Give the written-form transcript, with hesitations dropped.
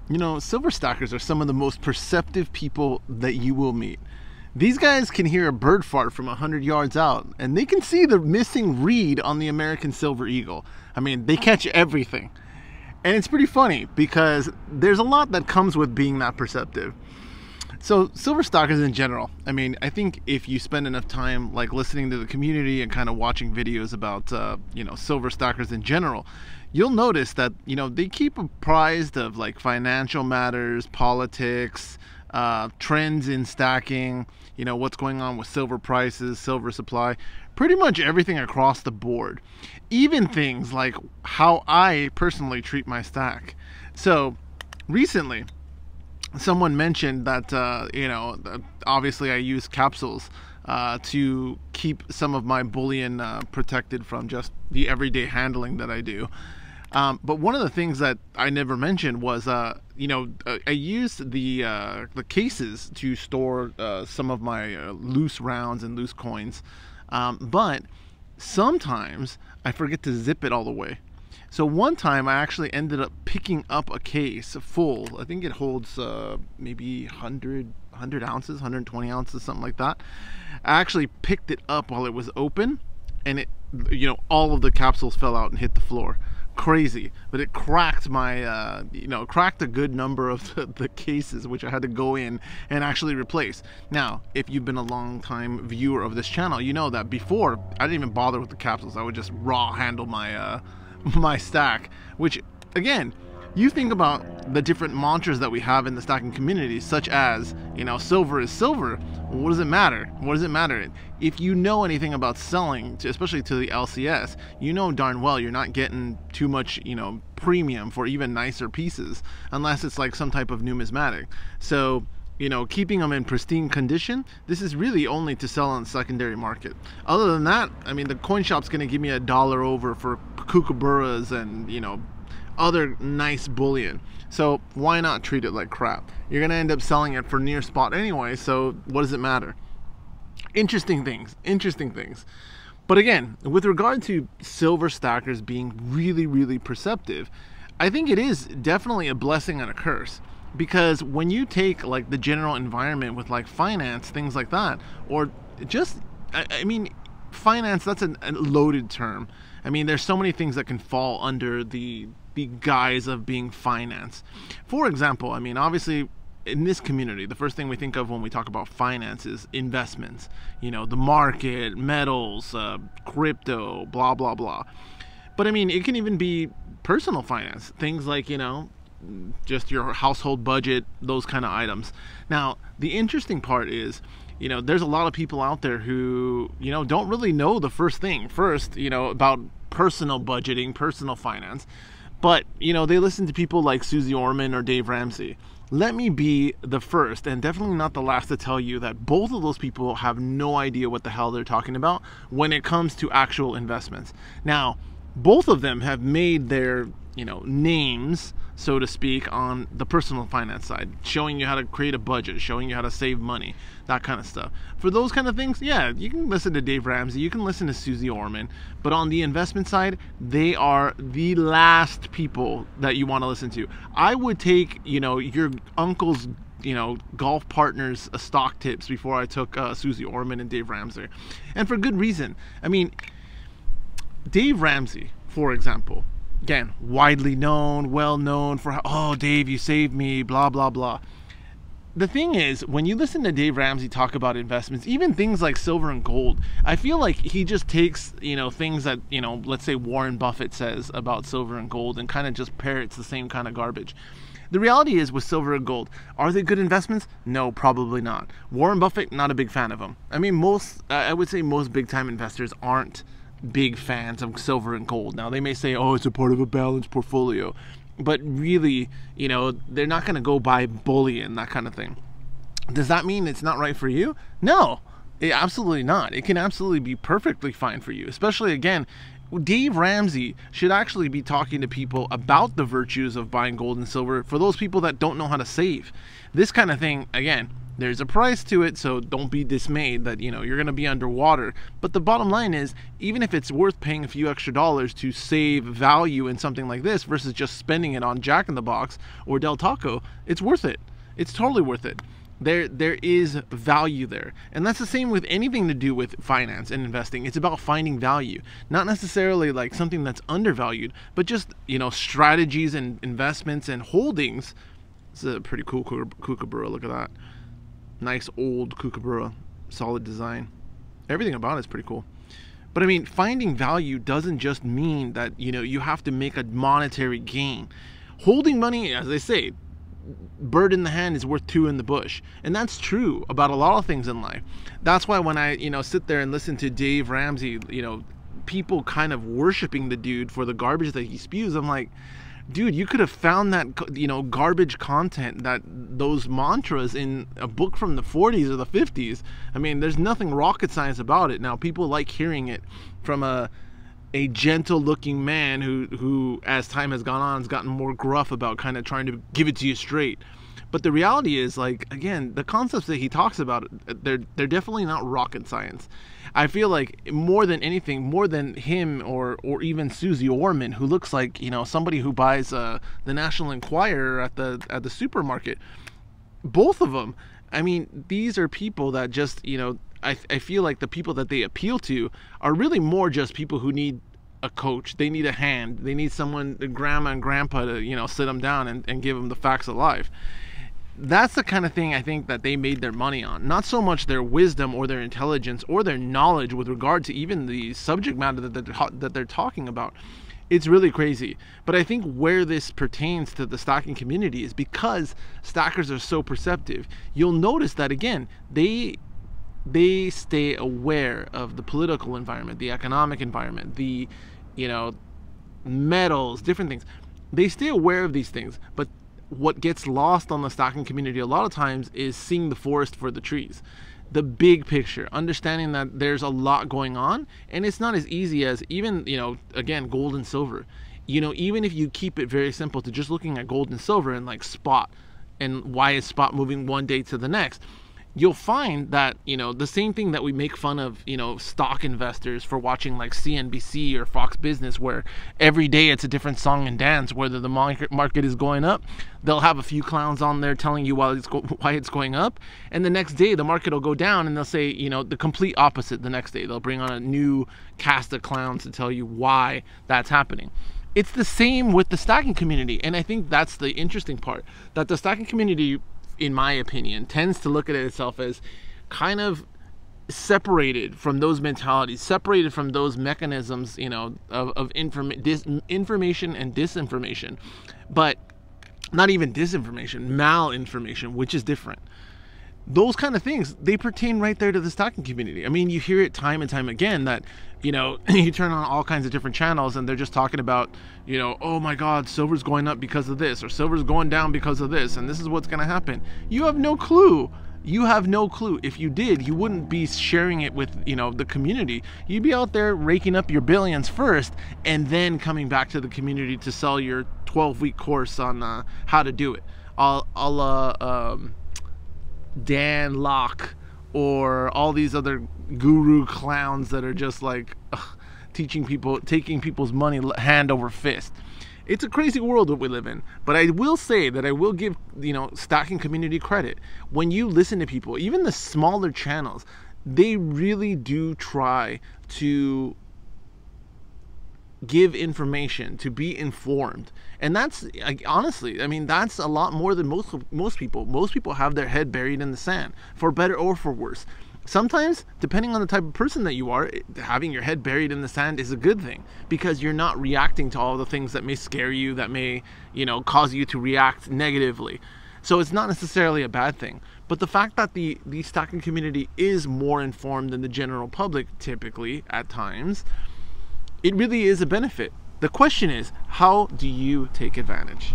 You know, silver stackers are some of the most perceptive people that you will meet. These guys can hear a bird fart from 100 yards out, and they can see the missing reed on the American silver eagle. I mean, they catch everything. And it's pretty funny because there's a lot that comes with being that perceptive. So silver stackers in general, I mean, I think if you spend enough time like listening to the community and kind of watching videos about, silver stackers in general, you'll notice that, they keep apprised of like financial matters, politics, trends in stacking, what's going on with silver prices, silver supply, pretty much everything across the board. Even things like how I personally treat my stack. So recently, someone mentioned that, obviously I use capsules to keep some of my bullion protected from just the everyday handling that I do. But one of the things that I never mentioned was, I used the cases to store some of my loose rounds and loose coins. But sometimes I forget to zip it all the way. So one time I actually ended up picking up a case full. I think it holds maybe 100 ounces, 120 ounces, something like that. I actually picked it up while it was open, and it, all of the capsules fell out and hit the floor. Crazy, but it cracked my, cracked a good number of the cases, which I had to go in and actually replace. Now, if you've been a long time viewer of this channel, you know that before I didn't even bother with the capsules. I would just raw handle my my stack, which again, you think about the different mantras that we have in the stacking community, such as, silver is silver. What does it matter? What does it matter? If you know anything about selling, especially to the LCS, you know darn well you're not getting too much, premium for even nicer pieces, unless it's like some type of numismatic. So, keeping them in pristine condition, this is really only to sell on the secondary market. Other than that, I mean, the coin shop's going to give me $1 over for kookaburras and, other nice bullion. So why not treat it like crap? You're going to end up selling it for near spot anyway, so what does it matter? Interesting things. But again, with regard to silver stackers being really, really perceptive, I think it is definitely a blessing and a curse. Because when you take like the general environment with like finance, things like that, or just, I mean, finance, that's a loaded term. I mean, there's so many things that can fall under the guise of being finance. For example, I mean, obviously in this community, the first thing we think of when we talk about finance is investments, the market, metals, crypto, blah, blah, blah. But I mean, it can even be personal finance, things like, just your household budget, those kind of items. Now, the interesting part is, there's a lot of people out there who, don't really know the first, about personal budgeting, personal finance. But, they listen to people like Susie Orman or Dave Ramsey. Let me be the first, and definitely not the last, to tell you that both of those people have no idea what the hell they're talking about when it comes to actual investments. Now, both of them have made their, names, so to speak, on the personal finance side, showing you how to create a budget, showing you how to save money, that kind of stuff. For those kind of things, yeah, you can listen to Dave Ramsey, you can listen to Susie Orman, but on the investment side, they are the last people that you want to listen to. I would take, your uncle's, golf partners stock tips before I took Susie Orman and Dave Ramsey. And for good reason. I mean, Dave Ramsey, for example, again, widely known, well known for, oh, Dave, you saved me, blah, blah, blah. The thing is, when you listen to Dave Ramsey talk about investments, even things like silver and gold, I feel like he just takes, things that, let's say Warren Buffett says about silver and gold and kind of just parrots the same kind of garbage. The reality is, with silver and gold, are they good investments? No, probably not. Warren Buffett, not a big fan of them. I mean, I would say most big-time investors aren't big fans of silver and gold. Now, they may say, oh, it's a part of a balanced portfolio, but really, they're not going to go buy bullion, that kind of thing. Does that mean it's not right for you? No, absolutely not. It can absolutely be perfectly fine for you, especially, again, Dave Ramsey should actually be talking to people about the virtues of buying gold and silver for those people that don't know how to save. This kind of thing, again, There's a price to it, so don't be dismayed that, you know, you're going to be underwater. But the bottom line is, even if it's worth paying a few extra dollars to save value in something like this versus just spending it on Jack in the Box or Del Taco, it's worth it. It's totally worth it. There is value there. And that's the same with anything to do with finance and investing. It's about finding value, not necessarily like something that's undervalued, but just, you know, strategies and investments and holdings. This is a pretty cool kookaburra. Look at that. Nice old kookaburra, solid design. Everything about it is pretty cool. But I mean, finding value doesn't just mean that, you know, you have to make a monetary gain. Holding money, as I say, bird in the hand is worth two in the bush. And that's true about a lot of things in life. That's why when I, you know, sit there and listen to Dave Ramsey, you know, people kind of worshiping the dude for the garbage that he spews, I'm like, dude, you could have found that, you know, garbage content, that those mantras in a book from the 40s or the 50s. I mean, there's nothing rocket science about it. Now, people like hearing it from a gentle looking man who as time has gone on has gotten more gruff about kind of trying to give it to you straight. But the reality is, like, again, the concepts that he talks about, they're definitely not rocket science. I feel like more than anything, more than him or even Susie Orman, who looks like, you know, somebody who buys the National Enquirer at the supermarket, both of them, I mean, these are people that just, you know, I feel like the people that they appeal to are really more just people who need a coach. They need a hand. They need someone, grandma and grandpa, to, you know, sit them down and give them the facts of life. That's the kind of thing I think that they made their money on. Not so much their wisdom or their intelligence or their knowledge with regard to even the subject matter that they're talking about. It's really crazy. But I think where this pertains to the stacking community is because stackers are so perceptive. You'll notice that, again, they stay aware of the political environment, the economic environment, the, you know, metals, different things. They stay aware of these things, but what gets lost on the stacking community a lot of times is seeing the forest for the trees, the big picture, understanding that there's a lot going on, and it's not as easy as even, you know, again, gold and silver. You know, even if you keep it very simple to just looking at gold and silver and like spot, and why is spot moving one day to the next, you'll find that, you know, the same thing that we make fun of, you know, stock investors for watching like CNBC or Fox Business, where every day it's a different song and dance, whether the market is going up, they'll have a few clowns on there telling you why it's going up, and the next day the market will go down and they'll say, you know, the complete opposite the next day. They'll bring on a new cast of clowns to tell you why that's happening. It's the same with the stacking community, and I think that's the interesting part, that the stacking community, in my opinion, tends to look at itself as kind of separated from those mentalities, separated from those mechanisms, you know, of information and disinformation, but not even disinformation, malinformation, which is different. Those kind of things, they pertain right there to the stacking community. I mean, you hear it time and time again that, you know, you turn on all kinds of different channels and they're just talking about, you know, oh my God, silver's going up because of this, or silver's going down because of this, and this is what's going to happen. You have no clue. You have no clue. If you did, you wouldn't be sharing it with, you know, the community. You'd be out there raking up your billions first and then coming back to the community to sell your 12-week course on how to do it. Dan Locke or all these other guru clowns that are just like teaching people, taking people's money hand over fist. It's a crazy world that we live in, but I will say that I will give, you know, stacking community credit. When you listen to people, even the smaller channels, they really do try to give information, to be informed. And that's, honestly, I mean, that's a lot more than most people. Most people have their head buried in the sand, for better or for worse. Sometimes, depending on the type of person that you are, having your head buried in the sand is a good thing, because you're not reacting to all the things that may scare you, that may, you know, cause you to react negatively. So it's not necessarily a bad thing. But the fact that the stacking community is more informed than the general public, typically, at times, it really is a benefit. The question is, how do you take advantage?